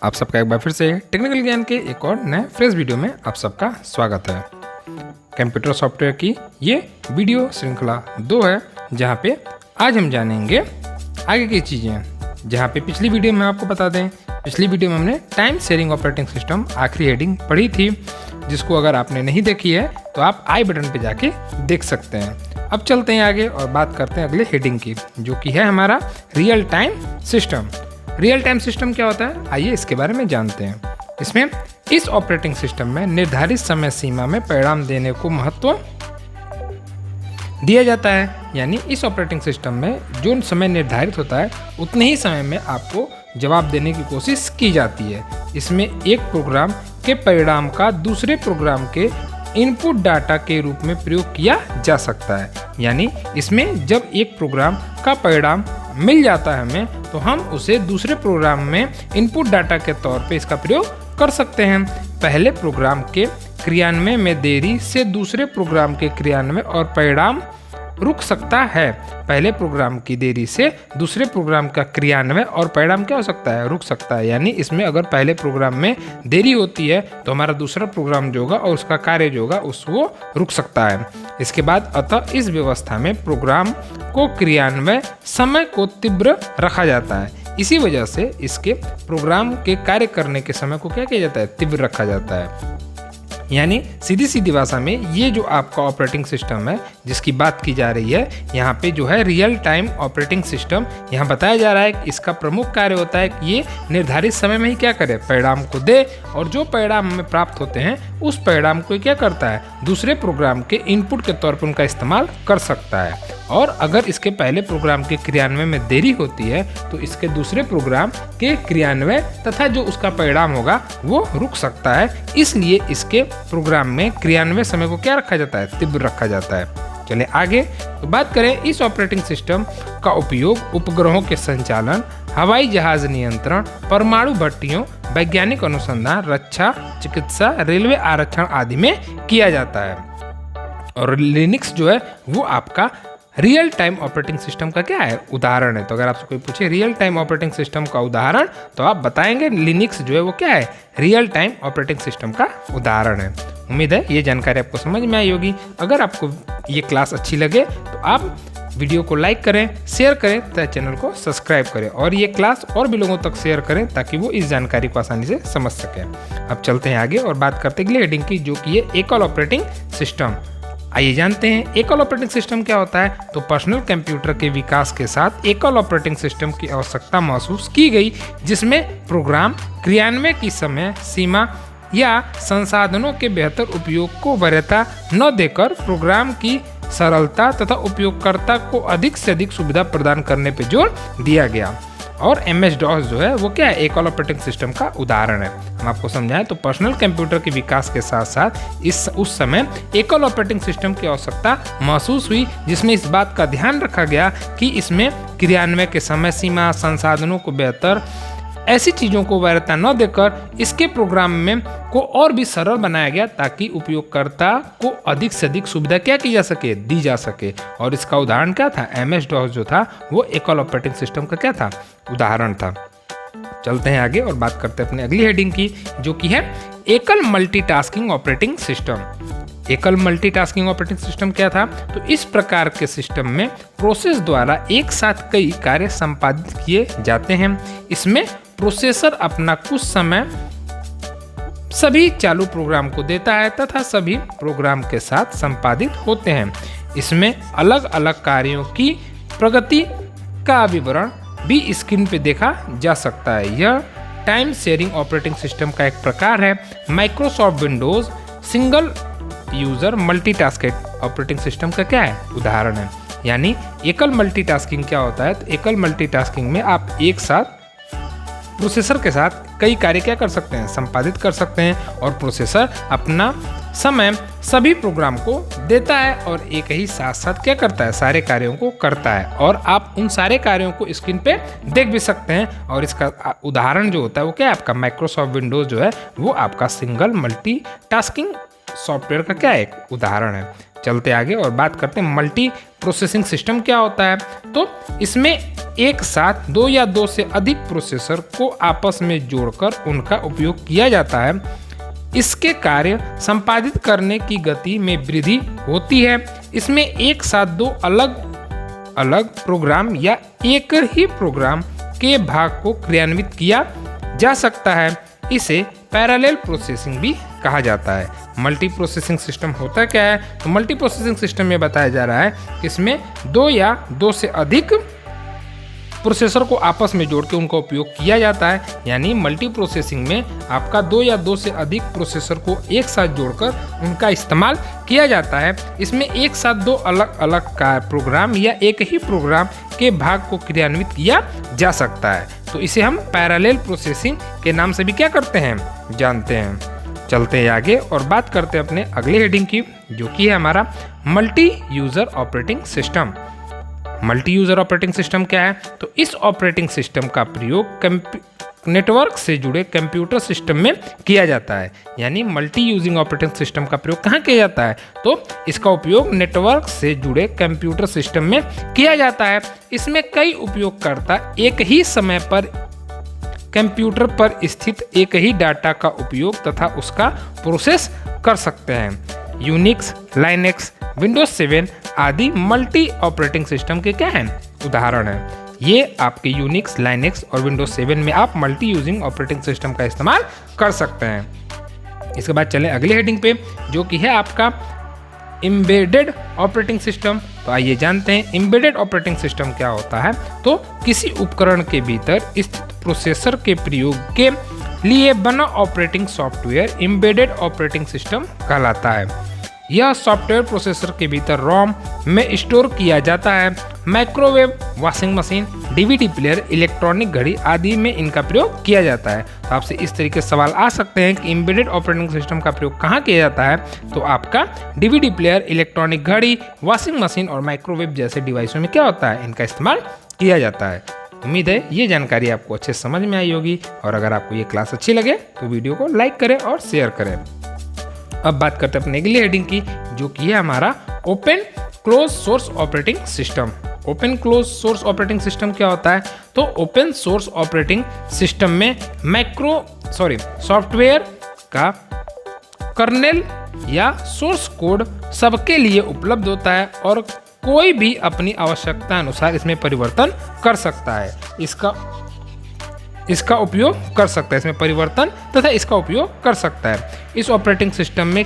आप सबका एक बार फिर से टेक्निकल ज्ञान के एक और नए फ्रेश वीडियो में आप सबका स्वागत है। कंप्यूटर सॉफ्टवेयर की ये वीडियो श्रृंखला 2 है, जहाँ पे आज हम जानेंगे आगे की चीज़ें। जहाँ पे पिछली वीडियो में आपको बता दें, पिछली वीडियो में हमने टाइम शेयरिंग ऑपरेटिंग सिस्टम आखिरी हेडिंग पढ़ी थी, जिसको अगर आपने नहीं देखी है तो आप आई बटन पे जाके देख सकते हैं। अब चलते हैं आगे और बात करते हैं अगले हेडिंग की, जो कि है हमारा real time system. Real time system क्या होता है, आइए इसके बारे में जानते हैं। इसमें इस ऑपरेटिंग सिस्टम में निर्धारित समय सीमा में परिणाम देने को महत्व दिया जाता है। यानी इस ऑपरेटिंग सिस्टम में जो समय निर्धारित होता है उतने ही समय में आपको जवाब देने की कोशिश की जाती है। इसमें एक प्रोग्राम के परिणाम का दूसरे प्रोग्राम के इनपुट डाटा के रूप में प्रयोग किया जा सकता है। यानी इसमें जब एक प्रोग्राम का परिणाम मिल जाता है हमें, तो हम उसे दूसरे प्रोग्राम में इनपुट डाटा के तौर पे इसका प्रयोग कर सकते हैं। पहले प्रोग्राम के क्रियान्वयन में देरी से दूसरे प्रोग्राम के क्रियान्वयन और परिणाम रुक सकता है। पहले प्रोग्राम की देरी से दूसरे प्रोग्राम का क्रियान्वयन और परिणाम क्या हो सकता है, रुक सकता है। यानी इसमें अगर पहले प्रोग्राम में देरी होती है तो हमारा दूसरा प्रोग्राम जो होगा और उसका कार्य जो होगा वो रुक सकता है। इसके बाद अतः इस व्यवस्था में प्रोग्राम को क्रियान्वयन समय को तीव्र रखा जाता है। इसी वजह से इसके प्रोग्राम के कार्य करने के समय को क्या किया जाता है, तीव्र रखा जाता है। यानी सीधी सीधी भाषा में ये जो आपका ऑपरेटिंग सिस्टम है जिसकी बात की जा रही है, यहाँ पे जो है रियल टाइम ऑपरेटिंग सिस्टम, यहाँ बताया जा रहा है कि इसका प्रमुख कार्य होता है कि ये निर्धारित समय में ही क्या करे, परिणाम को दे, और जो परिणाम हमें प्राप्त होते हैं उस परिणाम को क्या करता है, दूसरे प्रोग्राम के इनपुट के तौर पर उनका इस्तेमाल कर सकता है। और अगर इसके पहले प्रोग्राम के क्रियान्वयन में देरी होती है तो इसके दूसरे प्रोग्राम के क्रियान्वयन तथा जो उसका परिणाम होगा वो रुक सकता है। इसलिए इसके प्रोग्राम में क्रियान्वयन समय को क्या रखा जाता है, तीव्र रखा जाता है। चलिए आगे तो बात करें इस ऑपरेटिंग सिस्टम का उपयोग उपग्रहों के संचालन, हवाई जहाज नियंत्रण, परमाणु भट्टियों, वैज्ञानिक अनुसंधान, रक्षा, चिकित्सा, रेलवे आरक्षण आदि में किया जाता है। और लिनक्स जो है वो आपका रियल टाइम ऑपरेटिंग सिस्टम का क्या है, उदाहरण है। तो अगर आपसे कोई पूछे रियल टाइम ऑपरेटिंग सिस्टम का उदाहरण, तो आप बताएंगे लिनक्स जो है वो क्या है, रियल टाइम ऑपरेटिंग सिस्टम का उदाहरण है। उम्मीद है ये जानकारी आपको समझ में आई होगी। अगर आपको ये क्लास अच्छी लगे तो आप वीडियो को लाइक करें, शेयर करें तथा चैनल को सब्सक्राइब करें, और ये क्लास और भी लोगों तक शेयर करें ताकि वो इस जानकारी को आसानी से समझ सकें। अब चलते हैं आगे और बात करते हैं अगली हेडिंग की, जो कि है एकल ऑपरेटिंग सिस्टम। आइए जानते हैं एकल ऑपरेटिंग सिस्टम क्या होता है। तो पर्सनल कंप्यूटर के विकास के साथ एकल ऑपरेटिंग सिस्टम की आवश्यकता महसूस की गई, जिसमें प्रोग्राम क्रियान्वयन की समय सीमा या संसाधनों के बेहतर उपयोग को वरीयता न देकर प्रोग्राम की सरलता तथा उपयोगकर्ता को अधिक से अधिक सुविधा प्रदान करने पर जोर दिया गया। और MS-DOS जो है वो क्या है, एकल ऑपरेटिंग सिस्टम का उदाहरण है। हम आपको समझाएं तो पर्सनल कंप्यूटर के विकास के साथ साथ उस समय एकल ऑपरेटिंग सिस्टम की आवश्यकता महसूस हुई, जिसमें इस बात का ध्यान रखा गया कि इसमें क्रियान्वयन के समय सीमा, संसाधनों को बेहतर, ऐसी चीज़ों को वरीयता न देकर इसके प्रोग्राम में को और भी सरल बनाया गया ताकि उपयोगकर्ता को अधिक से अधिक सुविधा क्या की जा सके, दी जा सके। और इसका उदाहरण क्या था, MS-DOS जो था वो एकल ऑपरेटिंग सिस्टम का क्या था, उदाहरण था। चलते हैं आगे और बात करते हैं अपनी अगली हेडिंग की, जो कि है एकल मल्टीटास्किंग ऑपरेटिंग सिस्टम। एकल मल्टीटास्किंग ऑपरेटिंग सिस्टम क्या था, तो इस प्रकार के सिस्टम में प्रोसेस द्वारा एक साथ कई कार्य संपादित किए जाते हैं। इसमें प्रोसेसर अपना कुछ समय सभी चालू प्रोग्राम को देता है तथा सभी प्रोग्राम के साथ संपादित होते हैं। इसमें अलग अलग कार्यों की प्रगति का विवरण भी स्क्रीन पे देखा जा सकता है। यह टाइम शेयरिंग ऑपरेटिंग सिस्टम का एक प्रकार है। Microsoft Windows single user multitasking operating system का क्या है, उदाहरण है। यानी एकल मल्टीटास्किंग क्या होता है, तो एकल मल्टीटास्किंग में आप एक साथ प्रोसेसर के साथ कई कार्य क्या कर सकते हैं, संपादित कर सकते हैं, और प्रोसेसर अपना समय सभी प्रोग्राम को देता है और एक ही साथ साथ क्या करता है, सारे कार्यों को करता है। और आप उन सारे कार्यों को स्क्रीन पे देख भी सकते हैं। और इसका उदाहरण जो होता है वो क्या है, आपका माइक्रोसॉफ्ट विंडोज जो है वो आपका सिंगल मल्टीटास्किंग सॉफ्टवेयर का क्या है, एक उदाहरण है। चलते आगे और बात करते हैं मल्टी प्रोसेसिंग सिस्टम क्या होता है। तो इसमें एक साथ 2 या 2 से अधिक प्रोसेसर को आपस में जोड़कर उनका उपयोग किया जाता है। इसके कार्य संपादित करने की गति में वृद्धि होती है। इसमें एक साथ 2 अलग अलग प्रोग्राम या एक ही प्रोग्राम के भाग को क्रियान्वित किया जा सकता है। इसे पैरेलल प्रोसेसिंग भी कहा जाता है। मल्टी प्रोसेसिंग सिस्टम होता क्या है? तो मल्टी प्रोसेसिंग सिस्टम में बताया जा रहा है कि इसमें 2 या 2 से अधिक प्रोसेसर को आपस में जोड़ के उनका उपयोग किया जाता है। यानी मल्टी प्रोसेसिंग में आपका 2 या 2 से अधिक प्रोसेसर को एक साथ जोड़कर उनका इस्तेमाल किया जाता है। इसमें एक साथ 2 अलग अलग प्रोग्राम या एक ही प्रोग्राम के भाग को क्रियान्वित किया जा सकता है। तो इसे हम पैरेलल प्रोसेसिंग के नाम से भी क्या करते हैं, जानते हैं। चलते हैं आगे और बात करते हैं अपने अगले हेडिंग की, जो कि है हमारा multi user operating system. Multi user operating system क्या है? तो इस ऑपरेटिंग सिस्टम का प्रयोग नेटवर्क से जुड़े कंप्यूटर सिस्टम में किया जाता है। यानी मल्टी यूजिंग ऑपरेटिंग सिस्टम का प्रयोग कहाँ किया जाता है? तो इसका उपयोग नेटवर्क से जुड़े कंप्यूटर सिस्टम में किया जाता है। इसमें कई उपयोगकर्ता एक ही समय पर कंप्यूटर पर स्थित एक ही डाटा का उपयोग तथा उसका प्रोसेस कर सकते हैं। यूनिक्स, लाइनेक्स, विंडोज 7 आदि मल्टी ऑपरेटिंग सिस्टम के क्या हैं, उदाहरण हैं। ये आपके यूनिक्स, लाइनेक्स और विंडोज 7 में आप मल्टी यूजिंग ऑपरेटिंग सिस्टम का इस्तेमाल कर सकते हैं। इसके बाद चलें अगले हेडिंग पे, जो कि है आपका एम्बेडेड ऑपरेटिंग सिस्टम। तो आइए जानते हैं एम्बेडेड ऑपरेटिंग सिस्टम क्या होता है। तो किसी उपकरण के भीतर स्थित प्रोसेसर के प्रयोग के लिए बना operating software embedded operating system कहलाता है। यह सॉफ्टवेयर प्रोसेसर के भीतर रोम में स्टोर किया जाता है। Microwave, washing machine, DVD player, electronic घड़ी आदि में इनका प्रयोग किया जाता है। तो आपसे इस तरीके से सवाल आ सकते हैं कि एम्बेडेड ऑपरेटिंग सिस्टम का प्रयोग कहाँ किया जाता है? तो आपका डीवीडी प्लेयर, इलेक्ट्रॉनिक घड़ी, वॉशिंग मशीन और माइक्रोवेव जैसे डिवाइसों में क्या होता है, इनका इस्तेमाल किया जाता है। उम्मीद है ये जानकारी आपको अच्छे समझ में आई होगी, और अगर आपको ये क्लास अच्छी लगे तो वीडियो को लाइक करें और शेयर करें। अब बात करते हैं अपने अगली हेडिंग की, जो कि है हमारा open close source operating system. Open close source operating system क्या होता है? तो ओपन सोर्स ऑपरेटिंग सिस्टम में सॉफ्टवेयर का कर्नेल या सोर्स कोड सबके लिए उपलब्ध होता है और कोई भी अपनी आवश्यकता अनुसार इसमें परिवर्तन कर सकता है। इसका उपयोग कर सकता है, इसमें परिवर्तन तथा इसका उपयोग कर सकता है। इस ऑपरेटिंग सिस्टम में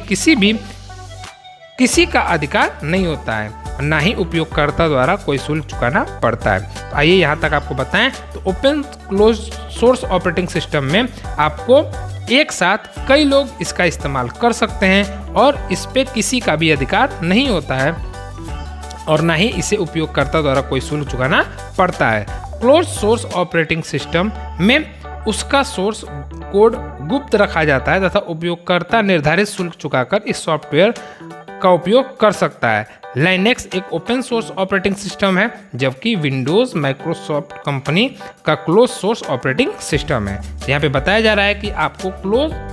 किसी का अधिकार नहीं होता है, ना ही उपयोगकर्ता द्वारा कोई शुल्क चुकाना पड़ता है। तो आइए यहाँ तक आपको बताएं, तो open close source operating system में आपको एक साथ कई लोग इसका इस्तेमाल कर सकते हैं और इस पे किसी का भी अधिकार नहीं होता है और ना ही इसे उपयोगकर्ता द्वारा कोई शुल्क चुकाना पड़ता है। क्लोज सोर्स ऑपरेटिंग सिस्टम में उसका सोर्स कोड गुप्त रखा जाता है तथा उपयोगकर्ता निर्धारित शुल्क चुकाकर इस सॉफ्टवेयर का उपयोग कर सकता है। लाइनेक्स एक ओपन सोर्स ऑपरेटिंग सिस्टम है, जबकि विंडोज माइक्रोसॉफ्ट कंपनी का क्लोज सोर्स ऑपरेटिंग सिस्टम है। यहाँ पे बताया जा रहा है कि आपको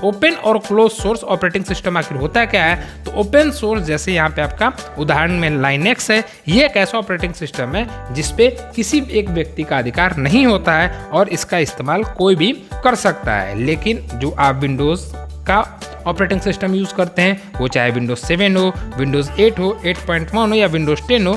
ओपन और क्लोज सोर्स ऑपरेटिंग सिस्टम आखिर होता क्या है। तो ओपन सोर्स, जैसे यहाँ पे आपका उदाहरण में लाइनेक्स है, ये एक ऐसा ऑपरेटिंग सिस्टम है जिसपे किसी एक व्यक्ति का अधिकार नहीं होता है और इसका इस्तेमाल कोई भी कर सकता है। लेकिन जो आप विंडोज का ऑपरेटिंग सिस्टम यूज़ करते हैं, वो चाहे विंडोज 7 हो, विंडोज 8 हो, 8.1 हो या विंडोज 10 हो,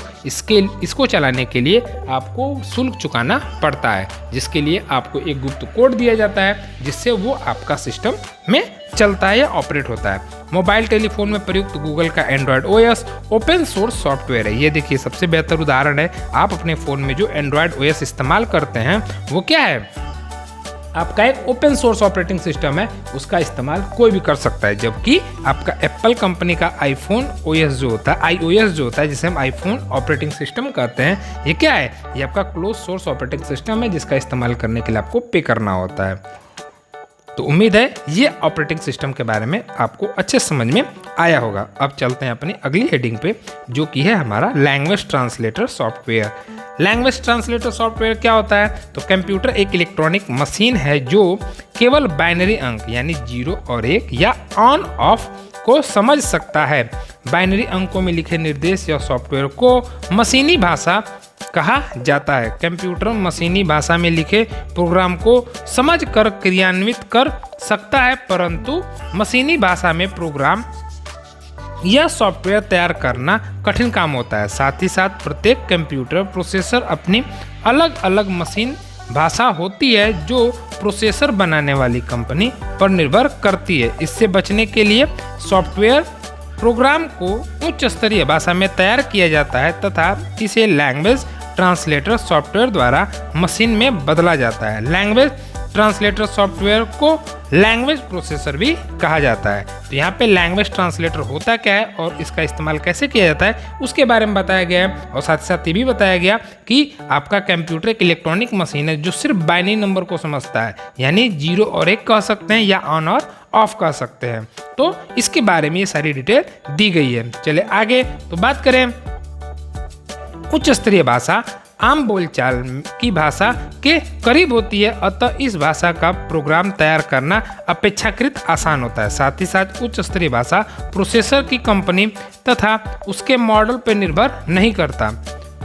इसको चलाने के लिए आपको शुल्क चुकाना पड़ता है, जिसके लिए आपको एक गुप्त कोड दिया जाता है जिससे वो आपका सिस्टम में चलता है या ऑपरेट होता है। मोबाइल टेलीफोन में प्रयुक्त गूगल का Android OS open source software है। ये देखिए सबसे बेहतर उदाहरण है। आप अपने फ़ोन में जो एंड्रॉयड ओएस इस्तेमाल करते हैं वो क्या है, आपका एक ओपन सोर्स ऑपरेटिंग सिस्टम है, उसका इस्तेमाल कोई भी कर सकता है। जबकि आपका एप्पल कंपनी का आईफोन ओएस जो होता है, iOS जो होता है, जिसे हम आईफोन ऑपरेटिंग सिस्टम कहते हैं, ये क्या है, ये आपका क्लोज सोर्स ऑपरेटिंग सिस्टम है जिसका इस्तेमाल करने के लिए आपको पे करना होता है। तो उम्मीद है ये ऑपरेटिंग सिस्टम के बारे में आपको अच्छे समझ में आया होगा। अब चलते हैं अपनी अगली हेडिंग पे, जो कि है हमारा language translator software. Language translator software क्या होता है? तो कंप्यूटर एक इलेक्ट्रॉनिक मशीन है जो केवल बाइनरी अंक यानी 0 और 1 या ऑन ऑफ को समझ सकता है। बाइनरी अंकों में लिखे निर्देश या सॉफ्टवेयर को मशीनी भाषा कहा जाता है। कंप्यूटर मशीनी भाषा में लिखे प्रोग्राम को समझकर क्रियान्वित कर सकता है, परंतु मशीनी भाषा में प्रोग्राम यह सॉफ्टवेयर तैयार करना कठिन काम होता है। साथ ही साथ प्रत्येक कंप्यूटर प्रोसेसर अपनी अलग अलग मशीन भाषा होती है जो प्रोसेसर बनाने वाली कंपनी पर निर्भर करती है। इससे बचने के लिए सॉफ्टवेयर प्रोग्राम को उच्च स्तरीय भाषा में तैयार किया जाता है तथा इसे लैंग्वेज ट्रांसलेटर सॉफ्टवेयर द्वारा मशीन में बदला जाता है। लैंग्वेज ट्रांसलेटर सॉफ्टवेयर को लैंग्वेज प्रोसेसर भी कहा जाता है। तो यहाँ पे लैंग्वेज ट्रांसलेटर होता क्या है और इसका इस्तेमाल कैसे किया जाता है उसके बारे में बताया गया है, और साथ ही साथ ये भी बताया गया कि आपका कंप्यूटर एक इलेक्ट्रॉनिक मशीन है जो सिर्फ बाइनरी नंबर को समझता है, यानी 0 और 1 कह सकते हैं या ऑन और ऑफ कह सकते हैं। तो इसके बारे में ये सारी डिटेल दी गई है। चले आगे तो बात करें उच्च स्तरीय भाषा आम बोलचाल की भाषा के करीब होती है, अतः इस भाषा का प्रोग्राम तैयार करना अपेक्षाकृत आसान होता है। साथ ही साथ उच्च स्तरीय भाषा प्रोसेसर की कंपनी तथा उसके मॉडल पर निर्भर नहीं करता।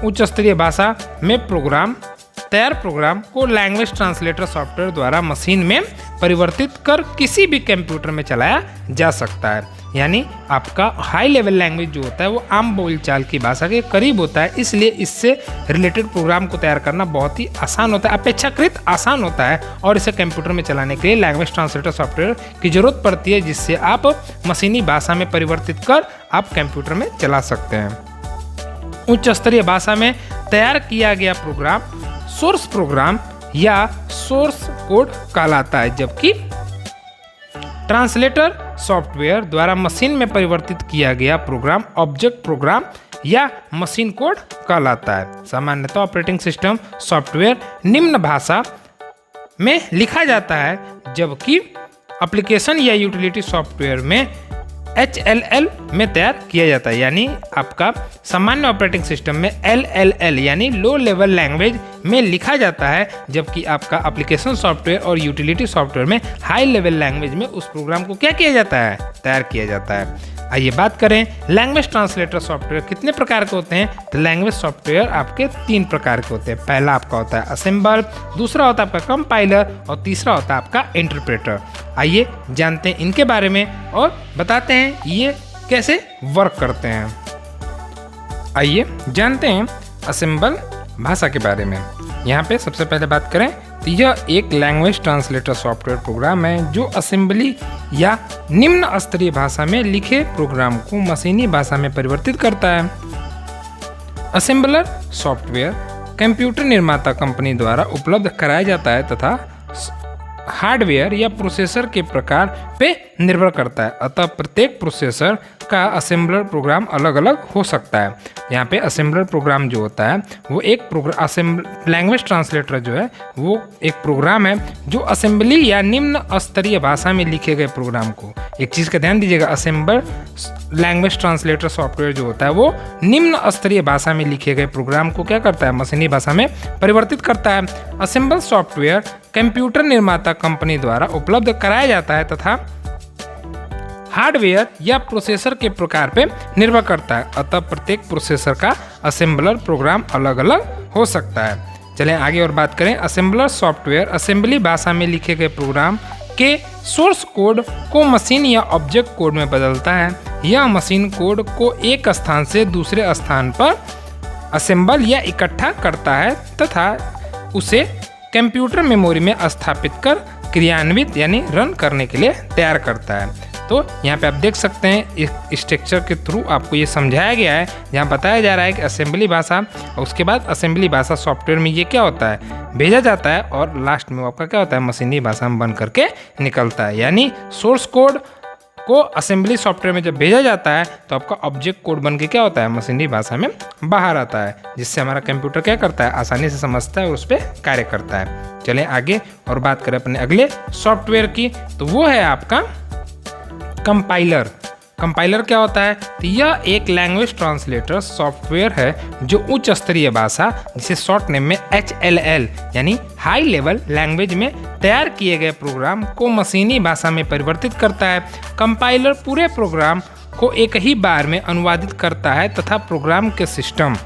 उच्च स्तरीय भाषा में तैयार प्रोग्राम को लैंग्वेज ट्रांसलेटर सॉफ्टवेयर द्वारा मशीन में परिवर्तित कर किसी भी कंप्यूटर में चलाया जा सकता है। यानी आपका हाई लेवल लैंग्वेज जो होता है वो आम बोलचाल की भाषा के करीब होता है, इसलिए इससे रिलेटेड प्रोग्राम को तैयार करना बहुत ही आसान होता है, अपेक्षाकृत आसान होता है, और इसे कंप्यूटर में चलाने के लिए लैंग्वेज ट्रांसलेटर सॉफ्टवेयर की जरूरत पड़ती है, जिससे आप मशीनी भाषा में परिवर्तित कर आप कंप्यूटर में चला सकते हैं। उच्च स्तरीय भाषा में तैयार किया गया प्रोग्राम सोर्स प्रोग्राम या सोर्स कोड कहलाता है, जबकि ट्रांसलेटर सॉफ्टवेयर द्वारा मशीन में परिवर्तित किया गया प्रोग्राम ऑब्जेक्ट प्रोग्राम या मशीन कोड कहलाता है। सामान्यतः ऑपरेटिंग सिस्टम सॉफ्टवेयर निम्न भाषा में लिखा जाता है, जबकि एप्लीकेशन या यूटिलिटी सॉफ्टवेयर में HLL में तैयार किया जाता है। यानी आपका सामान्य ऑपरेटिंग सिस्टम में LLL यानी लो लेवल लैंग्वेज में लिखा जाता है, जबकि आपका एप्लीकेशन सॉफ्टवेयर और यूटिलिटी सॉफ्टवेयर में हाई लेवल लैंग्वेज में उस प्रोग्राम को क्या किया जाता है, तैयार किया जाता है। आइए बात करें लैंग्वेज ट्रांसलेटर सॉफ्टवेयर कितने प्रकार के होते हैं। तो लैंग्वेज सॉफ्टवेयर आपके 3 प्रकार के होते हैं। पहला आपका होता है असेंबल, दूसरा होता है आपका कंपाइलर और तीसरा होता है आपका इंटरप्रेटर। आइए जानते हैं इनके बारे में और बताते हैं ये कैसे वर्क करते हैं। आइए जानते हैं असेंबल भाषा के बारे में। यहाँ पे सबसे पहले बात करें तो यह एक लैंग्वेज ट्रांसलेटर सॉफ्टवेयर प्रोग्राम है जो असेंबली या निम्न स्तरीय भाषा में लिखे प्रोग्राम को मशीनी भाषा में परिवर्तित करता है। असेंबलर सॉफ्टवेयर कंप्यूटर निर्माता कंपनी द्वारा उपलब्ध कराया जाता है तथा हार्डवेयर या प्रोसेसर के प्रकार पे निर्भर करता है, अतः प्रत्येक प्रोसेसर का असेंबलर प्रोग्राम अलग अलग हो सकता है। यहाँ पे असेंबलर प्रोग्राम जो होता है वो एक लैंग्वेज ट्रांसलेटर जो है वो एक प्रोग्राम है जो असेंबली या निम्न स्तरीय भाषा में लिखे गए प्रोग्राम को, एक चीज़ का ध्यान दीजिएगा, असेंबल लैंग्वेज ट्रांसलेटर सॉफ्टवेयर जो होता है वो निम्न स्तरीय भाषा में लिखे गए प्रोग्राम को क्या करता है, मशीनी भाषा में परिवर्तित करता है। असेंबल सॉफ्टवेयर कंप्यूटर निर्माता कंपनी द्वारा उपलब्ध कराया जाता है तथा हार्डवेयर या प्रोसेसर के प्रकार पे निर्भर करता है, अतः प्रत्येक प्रोसेसर का असेंबलर प्रोग्राम अलग अलग हो सकता है। चलें आगे और बात करें। असेंबलर सॉफ्टवेयर असेंबली भाषा में लिखे गए प्रोग्राम के सोर्स कोड को मशीन या ऑब्जेक्ट कोड में बदलता है। यह मशीन कोड को एक स्थान से दूसरे स्थान पर असेंबल या इकट्ठा करता है तथा उसे कंप्यूटर मेमोरी में स्थापित कर क्रियान्वित यानी रन करने के लिए तैयार करता है। तो यहाँ पे आप देख सकते हैं इस स्ट्रक्चर के थ्रू आपको ये समझाया गया है, जहाँ बताया जा रहा है कि असेंबली भाषा और उसके बाद असेंबली भाषा सॉफ्टवेयर में ये क्या होता है, भेजा जाता है और लास्ट में आपका क्या होता है, मशीनी भाषा में बन करके निकलता है। यानी सोर्स कोड को असेंबली सॉफ्टवेयर में जब भेजा जाता है तो आपका ऑब्जेक्ट कोड बन के क्या होता है, मशीनी भाषा में बाहर आता है, जिससे हमारा कंप्यूटर क्या करता है, आसानी से समझता है और उस पर कार्य करता है। चलें आगे और बात करें अपने अगले सॉफ्टवेयर की, तो वो है आपका कंपाइलर। कंपाइलर क्या होता है, तो यह एक लैंग्वेज ट्रांसलेटर सॉफ्टवेयर है जो उच्च स्तरीय भाषा जिसे शॉर्ट नेम में HLL यानी हाई लेवल लैंग्वेज में तैयार किए गए प्रोग्राम को मशीनी भाषा में परिवर्तित करता है। कंपाइलर पूरे प्रोग्राम को एक ही बार में अनुवादित करता है तथा प्रोग्राम के सिस्टम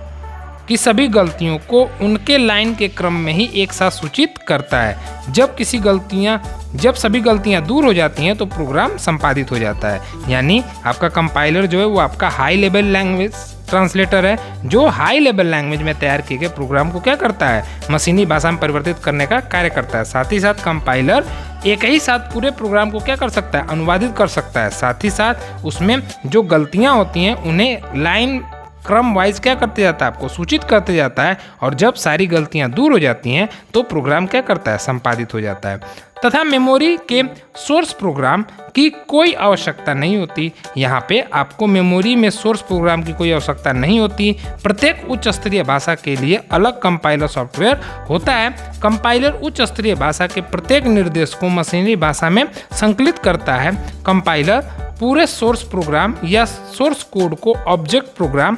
की सभी गलतियों को उनके लाइन के क्रम में ही एक साथ सूचित करता है। जब सभी गलतियां दूर हो जाती हैं तो प्रोग्राम संपादित हो जाता है। यानी आपका कंपाइलर जो है वो आपका हाई लेवल लैंग्वेज ट्रांसलेटर है, जो हाई लेवल लैंग्वेज में तैयार किए गए प्रोग्राम को क्या करता है, मशीनी भाषा में परिवर्तित करने का कार्य करता है। साथ ही साथ कंपाइलर एक ही साथ पूरे प्रोग्राम को क्या कर सकता है, अनुवादित कर सकता है। साथ ही साथ उसमें जो गलतियां होती हैं उन्हें लाइन क्रम वाइज क्या करते जाता है, आपको सूचित करते जाता है। और जब सारी गलतियां दूर हो जाती हैं तो प्रोग्राम क्या करता है, संपादित हो जाता है। तथा मेमोरी के सोर्स प्रोग्राम की कोई आवश्यकता नहीं होती। यहाँ पे आपको मेमोरी में सोर्स प्रोग्राम की कोई आवश्यकता नहीं होती। प्रत्येक उच्च स्तरीय भाषा के लिए अलग कंपाइलर सॉफ्टवेयर होता है। कंपाइलर उच्च स्तरीय भाषा के प्रत्येक निर्देश को मशीनी भाषा में संकलित करता है। कंपाइलर पूरे सोर्स प्रोग्राम या सोर्स कोड को ऑब्जेक्ट प्रोग्राम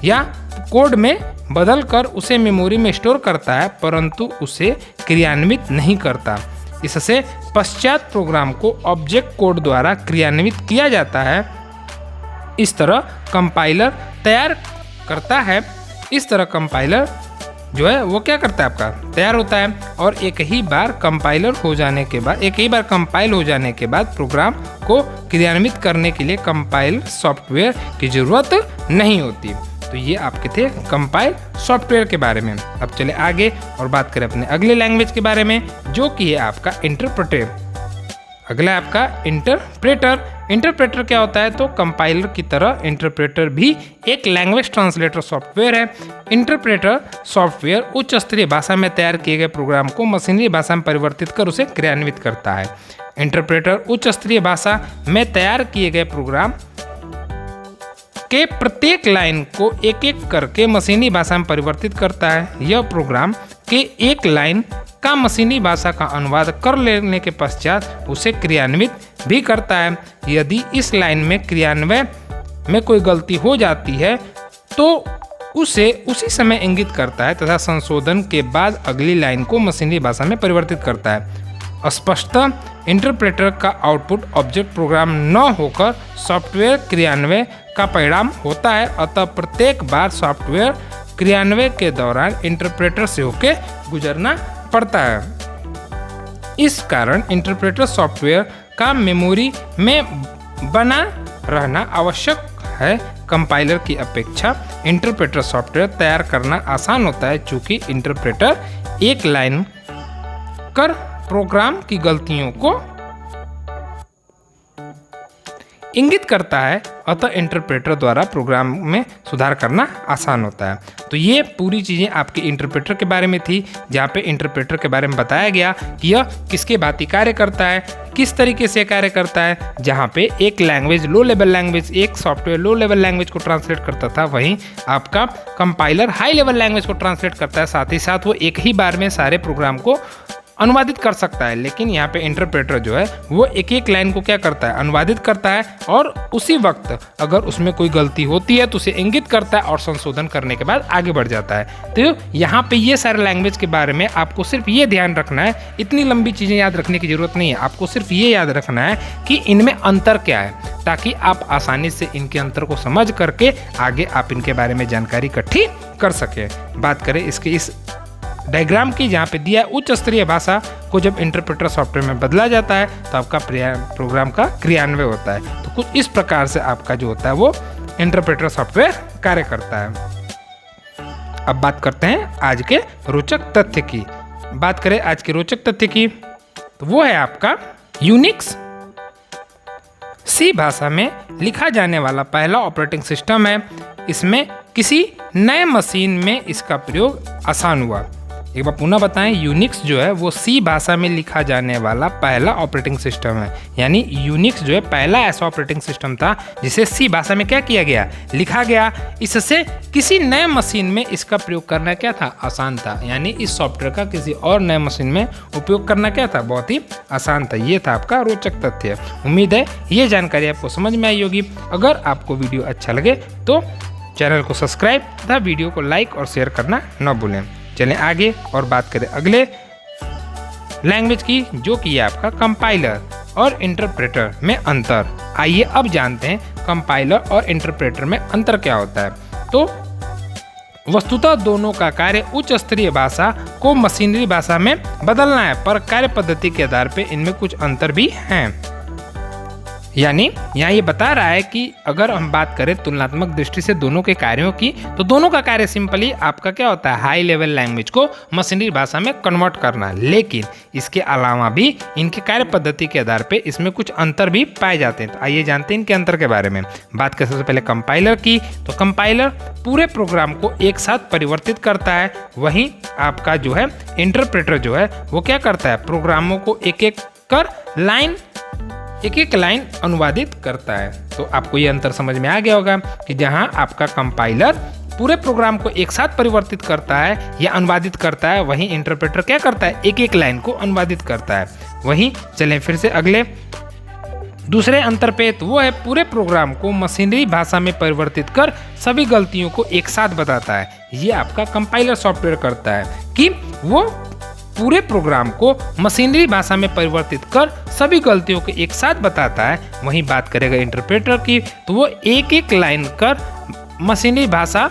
या कोड में बदलकर उसे मेमोरी में स्टोर करता है, परंतु उसे क्रियान्वित नहीं करता। इससे पश्चात प्रोग्राम को ऑब्जेक्ट कोड द्वारा क्रियान्वित किया जाता है। इस तरह कंपाइलर तैयार करता है। इस तरह कंपाइलर जो है वो क्या करता है, आपका तैयार होता है। और एक ही बार कंपाइल हो जाने के बाद प्रोग्राम को क्रियान्वित करने के लिए कंपाइल सॉफ्टवेयर की ज़रूरत नहीं होती। तो ये आपके थे कंपाइल सॉफ्टवेयर के बारे में। अब चले आगे और बात करें अपने अगले लैंग्वेज के बारे में, जो कि है आपका इंटरप्रेटर। अगला है आपका इंटरप्रेटर। इंटरप्रेटर क्या होता है, तो कंपाइलर की तरह इंटरप्रेटर भी एक लैंग्वेज ट्रांसलेटर सॉफ्टवेयर है। इंटरप्रेटर सॉफ्टवेयर उच्च स्तरीय भाषा में तैयार किए गए प्रोग्राम को मशीनी भाषा में परिवर्तित कर उसे क्रियान्वित करता है। इंटरप्रेटर उच्च स्तरीय भाषा में तैयार किए गए प्रोग्राम के प्रत्येक लाइन को एक एक करके मशीनी भाषा में परिवर्तित करता है। यह प्रोग्राम के एक लाइन का मशीनी भाषा का अनुवाद कर लेने के पश्चात उसे क्रियान्वित भी करता है। यदि इस लाइन में क्रियान्वयन में कोई गलती हो जाती है तो उसे उसी समय इंगित करता है तथा संशोधन के बाद अगली लाइन को मशीनी भाषा में परिवर्तित करता है। स्पष्टतः इंटरप्रेटर का आउटपुट ऑब्जेक्ट प्रोग्राम न होकर सॉफ्टवेयर क्रियान्वयन का परिणाम होता है। अतः प्रत्येक बार सॉफ्टवेयर क्रियान्वयन के दौरान इंटरप्रेटर से होकर गुजरना पड़ता है। इस कारण इंटरप्रेटर सॉफ्टवेयर का मेमोरी में बना रहना आवश्यक है। कंपाइलर की अपेक्षा इंटरप्रेटर सॉफ्टवेयर तैयार करना आसान होता है, चूँकि इंटरप्रेटर एक लाइन कर प्रोग्राम की गलतियों को इंगित करता है। अतः इंटरप्रेटर द्वारा प्रोग्राम में सुधार करना आसान होता है। तो ये पूरी चीज़ें आपके इंटरप्रेटर के बारे में थी, जहाँ पे इंटरप्रेटर के बारे में बताया गया कि यह किसके भांति कार्य करता है, किस तरीके से कार्य करता है। जहाँ पे एक लैंग्वेज लो लेवल लैंग्वेज, एक सॉफ्टवेयर लो लेवल लैंग्वेज को ट्रांसलेट करता था, वहीं आपका कंपाइलर हाई लेवल लैंग्वेज को ट्रांसलेट करता है। साथ ही साथ वो एक ही बार में सारे प्रोग्राम को अनुवादित कर सकता है। लेकिन यहाँ पे इंटरप्रेटर जो है वो एक एक लाइन को क्या करता है, अनुवादित करता है, और उसी वक्त अगर उसमें कोई गलती होती है तो उसे इंगित करता है और संशोधन करने के बाद आगे बढ़ जाता है। तो यहाँ पे ये सारे लैंग्वेज के बारे में आपको सिर्फ ये ध्यान रखना है, इतनी लंबी चीज़ें याद रखने की जरूरत नहीं है। आपको सिर्फ ये याद रखना है कि इनमें अंतर क्या है, ताकि आप आसानी से इनके अंतर को समझ करके आगे आप इनके बारे में जानकारी इकट्ठी कर सकें। बात करें इसके इस डायग्राम की, जहाँ पे दिया उच्च स्तरीय भाषा को जब इंटरप्रेटर सॉफ्टवेयर में बदला जाता है तो आपका प्रोग्राम का क्रियान्वयन होता है। तो कुछ इस प्रकार से आपका जो होता है वो इंटरप्रेटर सॉफ्टवेयर कार्य करता है। अब बात करते हैं आज के रोचक तथ्य की। बात करें आज के रोचक तथ्य की तो वो है आपका यूनिक्स सी भाषा में लिखा जाने वाला पहला ऑपरेटिंग सिस्टम है। इसमें किसी नए मशीन में इसका प्रयोग आसान हुआ। एक बार पुनः बताएं, यूनिक्स जो है वो सी भाषा में लिखा जाने वाला पहला ऑपरेटिंग सिस्टम है। यानी यूनिक्स जो है पहला ऐसा ऑपरेटिंग सिस्टम था जिसे सी भाषा में क्या किया गया, लिखा गया। इससे किसी नए मशीन में इसका प्रयोग करना क्या था, आसान था। यानी इस सॉफ्टवेयर का किसी और नए मशीन में उपयोग करना क्या था, बहुत ही आसान था। ये था आपका रोचक तथ्य। उम्मीद है ये जानकारी आपको समझ में आई होगी। अगर आपको वीडियो अच्छा लगे तो चैनल को सब्सक्राइब तथा वीडियो को लाइक और शेयर करना न भूलें। चलें आगे और बात करें अगले लैंग्वेज की, जो कि है आपका कंपाइलर और इंटरप्रेटर में अंतर। आइए अब जानते हैं कंपाइलर और इंटरप्रेटर में अंतर क्या होता है। तो वस्तुतः दोनों का कार्य उच्च स्तरीय भाषा को मशीनरी भाषा में बदलना है, पर कार्य पद्धति के आधार पर इनमें कुछ अंतर भी हैं। यानी यहाँ ये बता रहा है कि अगर हम बात करें तुलनात्मक दृष्टि से दोनों के कार्यों की, तो दोनों का कार्य सिंपली आपका क्या होता है, हाई लेवल लैंग्वेज को मशीनरी भाषा में कन्वर्ट करना। लेकिन इसके अलावा भी इनके कार्य पद्धति के आधार पे इसमें कुछ अंतर भी पाए जाते हैं। तो आइए जानते हैं इनके अंतर के बारे में। बात करें सबसे पहले कंपाइलर की, तो कंपाइलर पूरे प्रोग्राम को एक साथ परिवर्तित करता है, वहीं आपका जो है इंटरप्रेटर जो है वो क्या करता है, प्रोग्रामों को एक एक लाइन अनुवादित करता है। तो आपको ये अंतर समझ में आ गया होगा कि जहां आपका कंपाइलर पूरे प्रोग्राम को एक साथ परिवर्तित करता है या अनुवादित करता है, वहीं इंटरप्रेटर क्या करता है, एक लाइन को अनुवादित करता है। वहीं चलें फिर से अगले दूसरे अंतर पे, तो वो है पूरे प्रोग्राम को मशीनरी भाषा में परिवर्तित कर सभी गलतियों को एक साथ बताता है। ये आपका कंपाइलर सॉफ्टवेयर करता है कि वो पूरे प्रोग्राम को मशीनरी भाषा में परिवर्तित कर सभी गलतियों को एक साथ बताता है। वहीं बात करेगा इंटरप्रेटर की, तो वो एक लाइन कर मशीनरी भाषा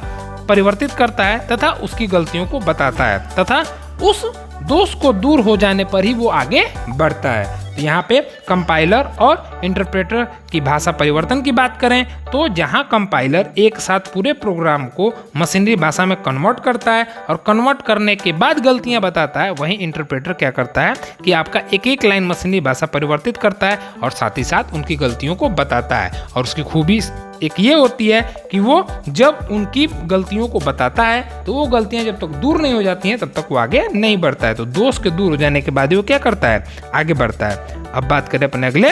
परिवर्तित करता है तथा उसकी गलतियों को बताता है तथा उस दोष को दूर हो जाने पर ही वो आगे बढ़ता है। तो यहाँ पे कंपाइलर और इंटरप्रेटर की भाषा परिवर्तन की बात करें, तो जहाँ कंपाइलर एक साथ पूरे प्रोग्राम को मशीनरी भाषा में कन्वर्ट करता है और कन्वर्ट करने के बाद गलतियाँ बताता है, वहीं इंटरप्रेटर क्या करता है कि आपका एक लाइन मशीनरी भाषा परिवर्तित करता है और साथ ही साथ उनकी गलतियों को बताता है। और उसकी खूबी एक ये होती है कि वो जब उनकी गलतियों को बताता है तो वो गलतियां जब तक दूर नहीं हो जाती हैं तब तक वो आगे नहीं बढ़ता है। तो दोष के दूर हो जाने के बाद वो क्या करता है, आगे बढ़ता है। अब बात करें अपने अगले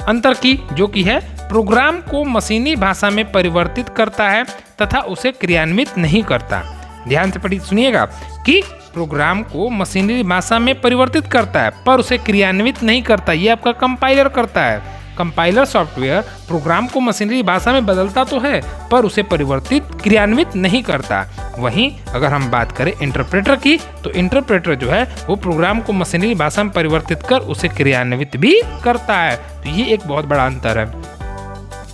अंतर की, जो कि है प्रोग्राम को मशीनी भाषा में परिवर्तित करता है तथा उसे क्रियान्वित नहीं करता। ध्यान से पढ़िए, सुनिएगा कि प्रोग्राम को मशीनरी भाषा में परिवर्तित करता है पर उसे क्रियान्वित नहीं करता, ये आपका कंपाइलर करता है। कंपाइलर सॉफ्टवेयर प्रोग्राम को मशीनरी भाषा में बदलता तो है पर उसे परिवर्तित क्रियान्वित नहीं करता। वहीं अगर हम बात करें इंटरप्रेटर की, तो इंटरप्रेटर जो है वो प्रोग्राम को मशीनरी भाषा में परिवर्तित कर उसे क्रियान्वित भी करता है। तो ये एक बहुत बड़ा अंतर है।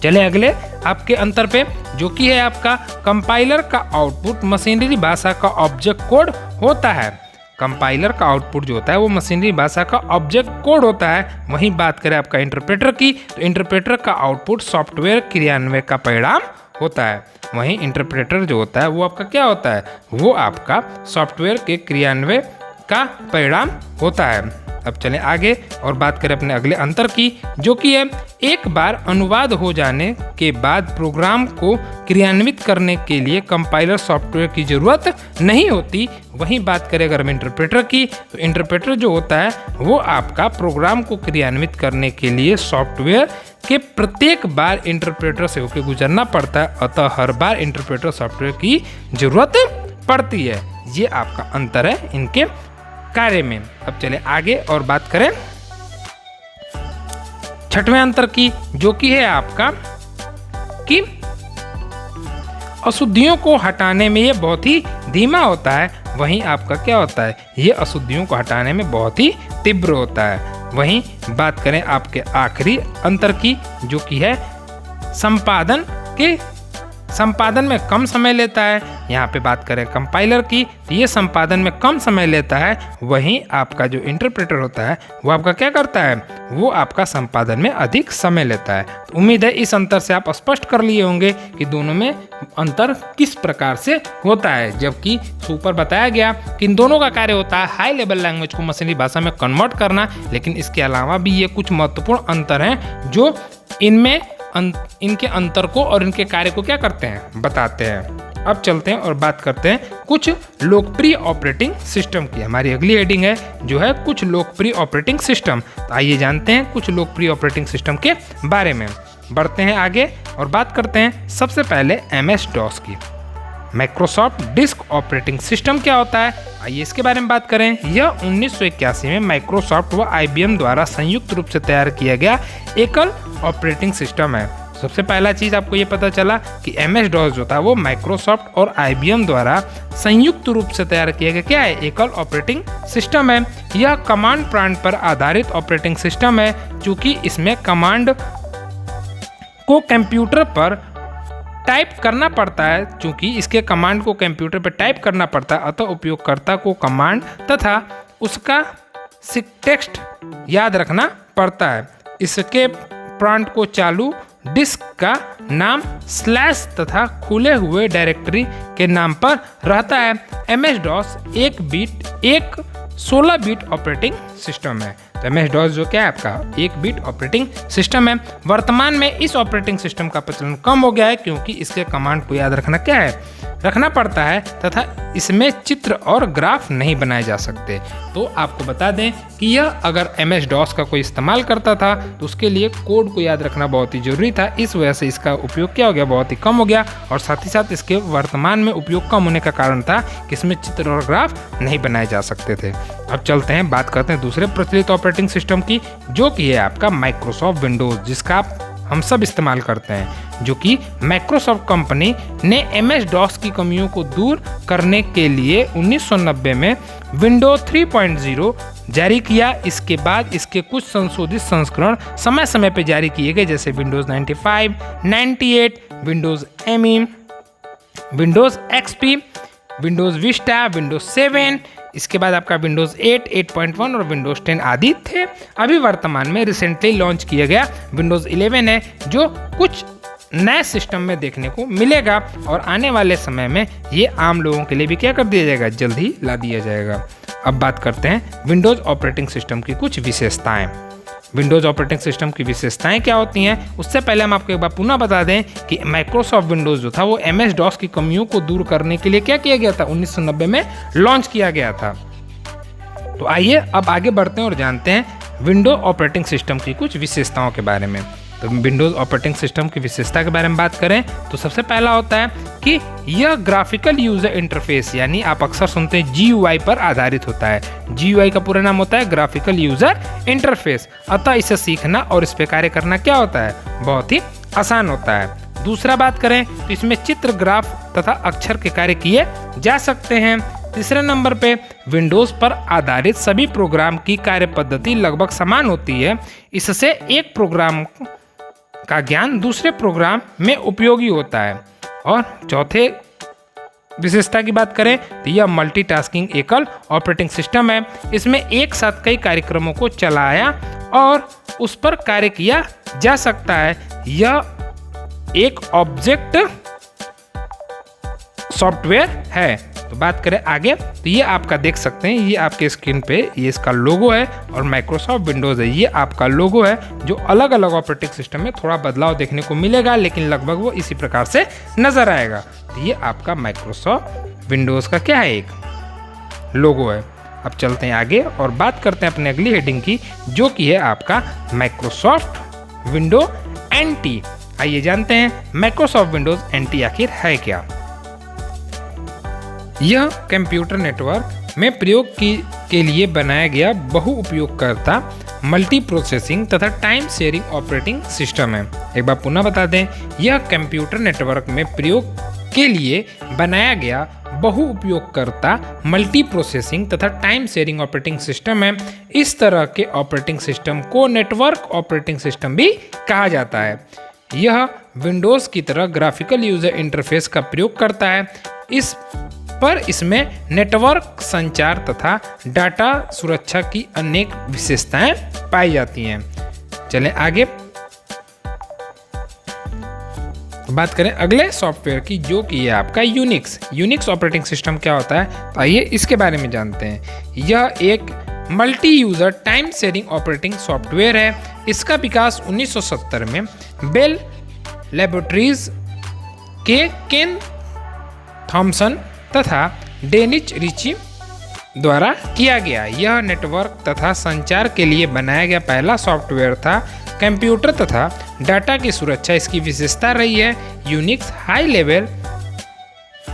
चले अगले आपके अंतर पे, जो कि है आपका कंपाइलर का आउटपुट मशीनरी भाषा का ऑब्जेक्ट कोड होता है। कंपाइलर का आउटपुट जो होता है वो मशीनरी भाषा का ऑब्जेक्ट कोड होता है। वहीं बात करें आपका इंटरप्रेटर की, तो इंटरप्रेटर का आउटपुट सॉफ्टवेयर क्रियान्वयन का परिणाम होता है। वहीं इंटरप्रेटर जो होता है वो आपका क्या होता है, वो आपका सॉफ्टवेयर के क्रियान्वयन का परिणाम होता है। अब चलें आगे और बात करें अपने अगले अंतर की, जो कि है एक बार अनुवाद हो जाने के बाद प्रोग्राम को क्रियान्वित करने के लिए कंपाइलर सॉफ्टवेयर की ज़रूरत नहीं होती। वहीं बात करें अगर हम इंटरप्रेटर की, तो इंटरप्रेटर जो होता है वो आपका प्रोग्राम को क्रियान्वित करने के लिए सॉफ्टवेयर के प्रत्येक बार इंटरप्रेटर से होकर गुजरना पड़ता है, अतः हर बार इंटरप्रेटर सॉफ्टवेयर की ज़रूरत पड़ती है। ये आपका अंतर है इनके कार्य में। अब चले आगे और बात करें छठवें अंतर की, जो कि है आपका कि अशुद्धियों को हटाने में ये बहुत ही धीमा होता है। वहीं आपका क्या होता है, ये अशुद्धियों को हटाने में बहुत ही तीव्र होता है। वहीं बात करें आपके आखिरी अंतर की, जो कि है संपादन में कम समय लेता है। यहाँ पे बात करें कंपाइलर की, तो ये संपादन में कम समय लेता है। वहीं आपका जो इंटरप्रेटर होता है वो आपका क्या करता है, वो आपका संपादन में अधिक समय लेता है। तो उम्मीद है इस अंतर से आप स्पष्ट कर लिए होंगे कि दोनों में अंतर किस प्रकार से होता है। जबकि ऊपर बताया गया कि इन दोनों का कार्य होता है हाई लेवल लैंग्वेज को मशीनी भाषा में कन्वर्ट करना, लेकिन इसके अलावा भी ये कुछ महत्वपूर्ण अंतर हैं जो इनके अंतर को और इनके कार्य को क्या करते हैं, बताते हैं। अब चलते हैं और बात करते हैं कुछ लोकप्रिय ऑपरेटिंग सिस्टम की। हमारी अगली हेडिंग है जो है कुछ लोकप्रिय ऑपरेटिंग सिस्टम। तो आइए जानते हैं कुछ लोकप्रिय ऑपरेटिंग सिस्टम के बारे में। बढ़ते हैं आगे और बात करते हैं सबसे पहले MS-DOS की। माइक्रोसॉफ्ट डिस्क ऑपरेटिंग सिस्टम क्या होता है, आइए इसके बारे में बात करें। यह 1981 में माइक्रोसॉफ्ट व IBM द्वारा संयुक्त रूप से तैयार किया गया एकल ऑपरेटिंग सिस्टम है। सबसे पहला चीज़ आपको ये पता चला कि MS-DOS जो था वो माइक्रोसॉफ्ट और IBM द्वारा संयुक्त रूप से तैयार किया गया क्या है, एकल ऑपरेटिंग सिस्टम है। यह कमांड प्रॉम्प्ट पर आधारित ऑपरेटिंग सिस्टम है, चूँकि इसमें कमांड को कंप्यूटर पर टाइप करना पड़ता है। चूंकि इसके कमांड को कंप्यूटर पर टाइप करना पड़ता है, अतः उपयोगकर्ता को कमांड तथा उसका टेक्स्ट याद रखना पड़ता है। इसके प्रॉम्प्ट को चालू डिस्क का नाम स्लैश तथा खुले हुए डायरेक्टरी के नाम पर रहता है। MS-DOS एक 16 बिट ऑपरेटिंग सिस्टम है। तो MS-DOS जो क्या है आपका 1 बिट ऑपरेटिंग सिस्टम है। वर्तमान में इस ऑपरेटिंग सिस्टम का प्रचलन कम हो गया है, क्योंकि इसके कमांड को याद रखना पड़ता है तथा इसमें चित्र और ग्राफ नहीं बनाए जा सकते। तो आपको बता दें कि यह अगर MS-DOS का कोई इस्तेमाल करता था तो उसके लिए कोड को याद रखना बहुत ही जरूरी था। इस वजह से इसका उपयोग क्या हो गया, बहुत ही कम हो गया। और साथ ही साथ इसके वर्तमान में उपयोग कम होने का कारण था कि इसमें चित्र और ग्राफ नहीं बनाए जा सकते थे। अब चलते हैं, बात करते हैं दूसरे प्रचलित ऑपरेटिंग सिस्टम की, जो कि है आपका माइक्रोसॉफ्ट विंडोज़, जिसका हम सब इस्तेमाल करते हैं। जो कि माइक्रोसॉफ्ट कंपनी ने MS-DOS की कमियों को दूर करने के लिए 1990 में विंडोज 3.0 जारी किया। इसके बाद इसके कुछ संशोधित संस्करण समय समय पर जारी किए गए, जैसे Windows 95, 98, Windows ME, Windows XP, Windows Vista, Windows 7, इसके बाद आपका विंडोज 8, 8.1 और विंडोज 10 आदि थे। अभी वर्तमान में रिसेंटली लॉन्च किया गया विंडोज 11 है, जो कुछ नए सिस्टम में देखने को मिलेगा और आने वाले समय में ये आम लोगों के लिए भी क्या कर दिया जाएगा, जल्द ही ला दिया जाएगा। अब बात करते हैं विंडोज ऑपरेटिंग सिस्टम की कुछ विशेषताएं। विंडोज ऑपरेटिंग सिस्टम की विशेषताएं क्या होती हैं, उससे पहले हम आपको एक बार पुनः बता दें कि माइक्रोसॉफ्ट विंडोज जो था वो MS-DOS की कमियों को दूर करने के लिए क्या किया गया था, 1990 में लॉन्च किया गया था। तो आइए अब आगे बढ़ते हैं और जानते हैं विंडोज ऑपरेटिंग सिस्टम की कुछ विशेषताओं के बारे में। तो विंडोज ऑपरेटिंग सिस्टम की विशेषता के बारे में बात करें तो सबसे पहला होता है कि यह ग्राफिकल यूजर इंटरफेस, यानी आप अक्सर सुनते हैं GUI पर आधारित होता है। GUI का पूरा नाम होता है ग्राफिकल यूजर इंटरफेस। अतः इसे सीखना और इस पर कार्य करना क्या होता है, बहुत ही आसान होता है। दूसरा बात करें तो इसमें चित्र, ग्राफ तथा अक्षर के कार्य किए जा सकते हैं। तीसरे नंबर पे विंडोज पर आधारित सभी प्रोग्राम की कार्य पद्धति लगभग समान होती है। इससे एक प्रोग्राम का ज्ञान दूसरे प्रोग्राम में उपयोगी होता है। और चौथे विशेषता की बात करें तो यह मल्टीटास्किंग एकल ऑपरेटिंग सिस्टम है। इसमें एक साथ कई कार्यक्रमों को चलाया और उस पर कार्य किया जा सकता है। यह एक ऑब्जेक्ट सॉफ्टवेयर है। तो बात करें आगे तो ये आपका देख सकते हैं, ये आपके स्क्रीन पे ये इसका लोगो है और माइक्रोसॉफ्ट विंडोज़ है, ये आपका लोगो है। जो अलग अलग ऑपरेटिंग सिस्टम में थोड़ा बदलाव देखने को मिलेगा, लेकिन लगभग वो इसी प्रकार से नज़र आएगा। तो ये आपका माइक्रोसॉफ्ट विंडोज़ का क्या है, एक लोगो है। अब चलते हैं आगे और बात करते हैं अपने अगली हेडिंग की, जो कि है आपका माइक्रोसॉफ्ट विंडो NT। आइए जानते हैं माइक्रोसॉफ्ट विंडोज़ NT आखिर है क्या। यह कंप्यूटर नेटवर्क में प्रयोग के लिए बनाया गया बहुउपयोगकर्ता मल्टी प्रोसेसिंग तथा टाइम शेयरिंग ऑपरेटिंग सिस्टम है। एक बार पुनः बता दें, यह कंप्यूटर नेटवर्क में प्रयोग के लिए बनाया गया बहुउपयोगकर्ता मल्टी प्रोसेसिंग तथा टाइम शेयरिंग ऑपरेटिंग सिस्टम है। इस तरह के ऑपरेटिंग सिस्टम को नेटवर्क ऑपरेटिंग सिस्टम भी कहा जाता है। यह विंडोज़ की तरह ग्राफिकल यूजर इंटरफेस का प्रयोग करता है। इसमें नेटवर्क संचार तथा डाटा सुरक्षा की अनेक विशेषताएं पाई जाती हैं। चलें आगे बात करें अगले सॉफ्टवेयर की, जो कि है आपका यूनिक्स ऑपरेटिंग सिस्टम क्या होता है, तो आइए इसके बारे में जानते हैं। यह एक multi user time sharing operating software है। इसका विकास 1970 में बेल लैबोरेटरीज के केन थॉमसन तथा डेनिस रिची द्वारा किया गया। यह नेटवर्क तथा संचार के लिए बनाया गया पहला सॉफ्टवेयर था। कंप्यूटर तथा डाटा की सुरक्षा इसकी विशेषता रही है। यूनिक्स हाई लेवल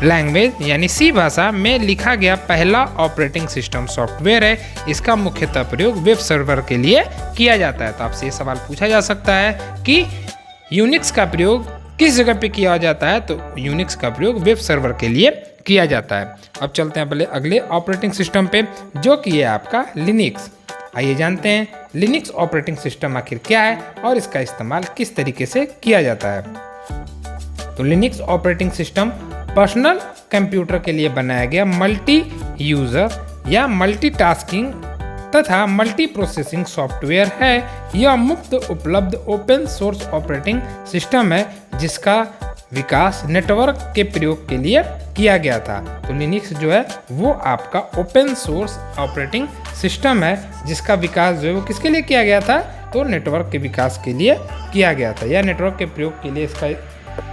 लैंग्वेज यानी C भाषा में लिखा गया पहला ऑपरेटिंग सिस्टम सॉफ्टवेयर है। इसका मुख्यतः प्रयोग वेब सर्वर के लिए किया जाता है। तो आपसे ये सवाल पूछा जा सकता है कि यूनिक्स का प्रयोग किस जगह पे किया जाता है, तो यूनिक्स का प्रयोग वेब सर्वर के लिए किया जाता है। अब चलते हैं पहले अगले ऑपरेटिंग सिस्टम पे, जो कि है आपका लिनक्स। आइए जानते हैं लिनक्स ऑपरेटिंग सिस्टम आखिर क्या है और इसका इस्तेमाल किस तरीके से किया जाता है। तो Linux operating system personal computer के लिए बनाया गया मल्टी यूजर या मल्टीटास्किंग तथा मल्टी प्रोसेसिंग सॉफ्टवेयर है। यह मुफ्त उपलब्ध ओपन सोर्स ऑपरेटिंग सिस्टम है जिसका विकास नेटवर्क के प्रयोग के लिए किया गया था। तो लिनक्स जो है वो आपका ओपन सोर्स ऑपरेटिंग सिस्टम है जिसका विकास जो है वो किसके लिए किया गया था, तो नेटवर्क के विकास के लिए किया गया था या नेटवर्क के प्रयोग के लिए इसका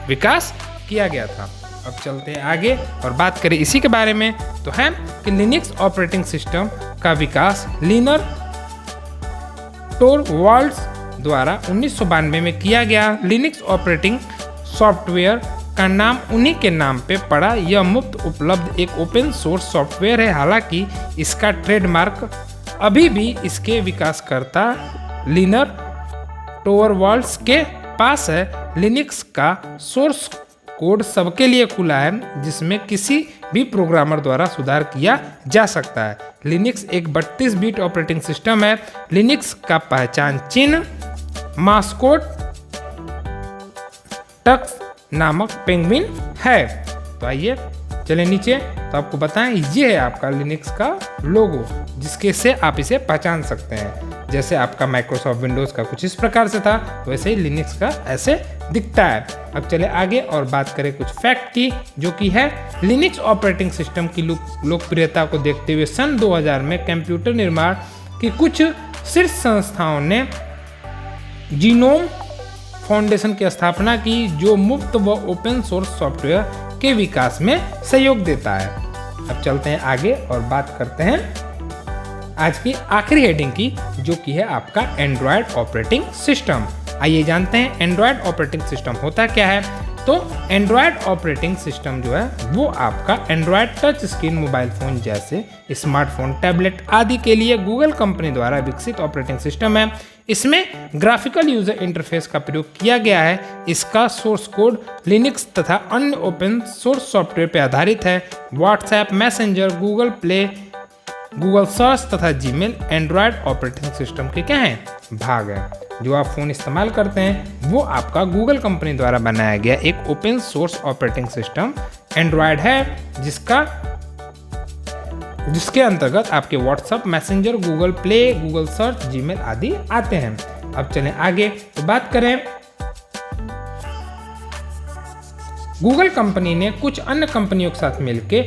विकास किया गया था। अब चलते हैं आगे और बात करें इसी के बारे में, तो है कि लिनक्स ऑपरेटिंग सिस्टम का विकास लिनर टोरवाल्ड्स द्वारा 1992 में किया गया। लिनक्स ऑपरेटिंग सॉफ्टवेयर का नाम उन्हीं के नाम पे पड़ा। यह मुफ्त उपलब्ध एक ओपन सोर्स सॉफ्टवेयर है। हालांकि इसका ट्रेडमार्क अभी भी इसके विकासकर्ता लिनर टोरवाल्ड्स के पास है। लिनक्स का सोर्स कोड सबके लिए खुला है जिसमें किसी भी प्रोग्रामर द्वारा सुधार किया जा सकता है। लिनक्स एक 32 बिट ऑपरेटिंग सिस्टम है। लिनक्स का पहचान चिन्ह मास्कोट टक्स नामक पेंगुइन है। तो आइए चले नीचे, तो आपको बताएं ये है आपका लिनक्स का लोगो जिसके से आप इसे पहचान सकते हैं। जैसे आपका माइक्रोसॉफ्ट विंडोज़ का कुछ इस प्रकार से था वैसे ही लिनक्स का ऐसे दिखता है। अब चले आगे और बात करें कुछ फैक्ट की, जो कि है लिनक्स ऑपरेटिंग सिस्टम की लोकप्रियता को देखते हुए सन 2000 में कंप्यूटर निर्माण की कुछ शीर्ष संस्थाओं ने जीनोम फाउंडेशन की स्थापना की जो मुफ्त व ओपन सोर्स सॉफ्टवेयर के विकास में सहयोग देता है। अब चलते हैं आगे और बात करते हैं आज की आखिरी हेडिंग की, जो कि है आपका एंड्रॉयड ऑपरेटिंग सिस्टम। आइए जानते हैं एंड्रॉयड ऑपरेटिंग सिस्टम होता क्या है। तो एंड्रॉयड ऑपरेटिंग सिस्टम जो है वो आपका Android touch screen mobile phone जैसे स्मार्टफोन, टैबलेट आदि के लिए गूगल कंपनी द्वारा विकसित ऑपरेटिंग सिस्टम है। इसमें ग्राफिकल यूजर इंटरफेस का प्रयोग किया गया है। इसका सोर्स कोड लिनक्स तथा अन्य ओपन सोर्स सॉफ्टवेयर पर आधारित है। WhatsApp, messenger, Google play, Google search तथा जीमेल एंड्रॉयड ऑपरेटिंग सिस्टम के क्या हैं, भाग हैं। जो आप फ़ोन इस्तेमाल करते हैं वो आपका गूगल कंपनी द्वारा बनाया गया एक open source operating system Android है जिसके अंतर्गत आपके WhatsApp, messenger, Google play, Google search, Gmail आदि आते हैं। अब चलें आगे तो बात करें, गूगल कंपनी ने कुछ अन्य कंपनियों के साथ मिलकर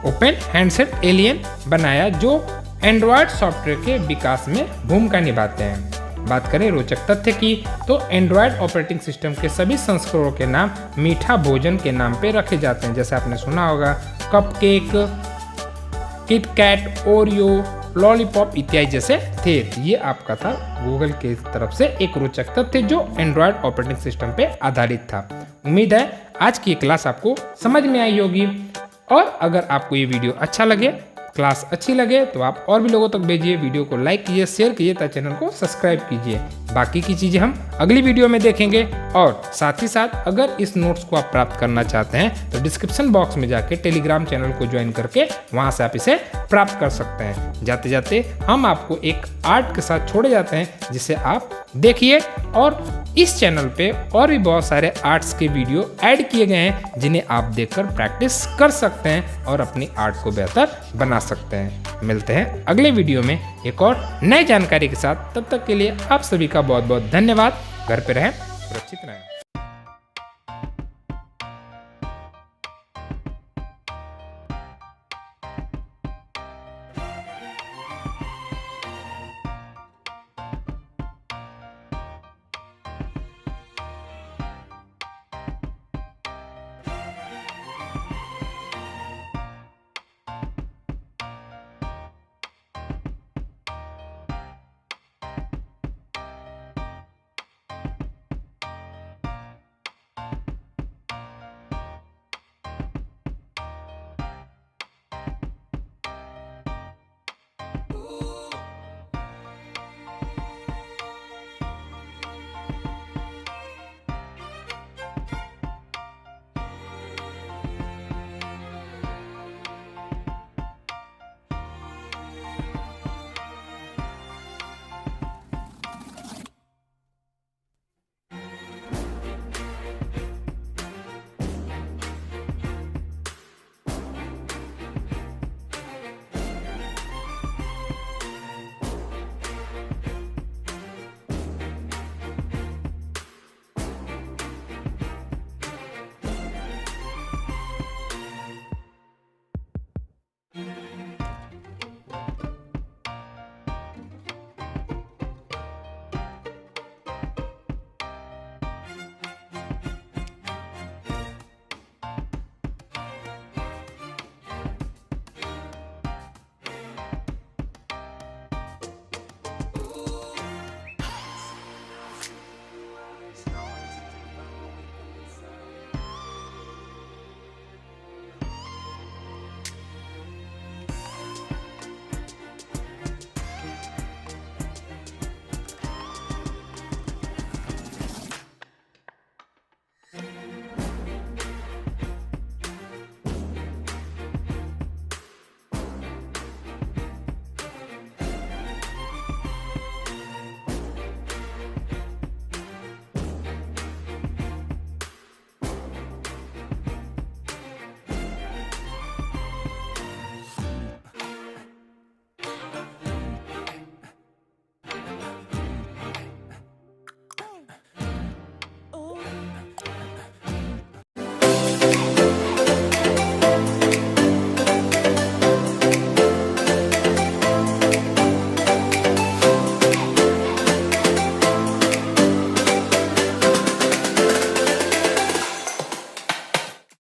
ओपन हैंडसेट एलियन बनाया जो एंड्रॉयड सॉफ्टवेयर के विकास में भूमिका निभाते हैं। बात करें रोचक तथ्य की, तो एंड्रॉयड ऑपरेटिंग सिस्टम के सभी संस्करणों के नाम मीठा भोजन के नाम पे रखे जाते हैं। जैसे आपने सुना होगा कपकेक, किटकैट, ओरियो, लॉलीपॉप इत्यादि जैसे थे। ये आपका था गूगल की तरफ से एक रोचक तथ्य जो एंड्रॉयड ऑपरेटिंग सिस्टम पे आधारित था। उम्मीद है आज की क्लास आपको समझ में आई होगी और अगर आपको ये वीडियो अच्छा लगे, क्लास अच्छी लगे तो आप और भी लोगों तक भेजिए, वीडियो को लाइक कीजिए, शेयर कीजिए तथा चैनल को सब्सक्राइब कीजिए। बाकी की चीज़ें हम अगली वीडियो में देखेंगे और साथ ही साथ अगर इस नोट्स को आप प्राप्त करना चाहते हैं तो डिस्क्रिप्शन बॉक्स में जाके टेलीग्राम चैनल को ज्वाइन करके वहाँ से आप इसे प्राप्त कर सकते हैं। जाते जाते हम आपको एक आर्ट के साथ छोड़े जाते हैं जिसे आप देखिए और इस चैनल पे और भी बहुत सारे आर्ट्स के वीडियो ऐड किए गए हैं जिन्हें आप देखकर प्रैक्टिस कर सकते हैं और अपनी आर्ट को बेहतर बना सकते हैं। मिलते हैं अगले वीडियो में एक और नई जानकारी के साथ। तब तक के लिए आप सभी का बहुत बहुत धन्यवाद। घर पे रहें, सुरक्षित रहें।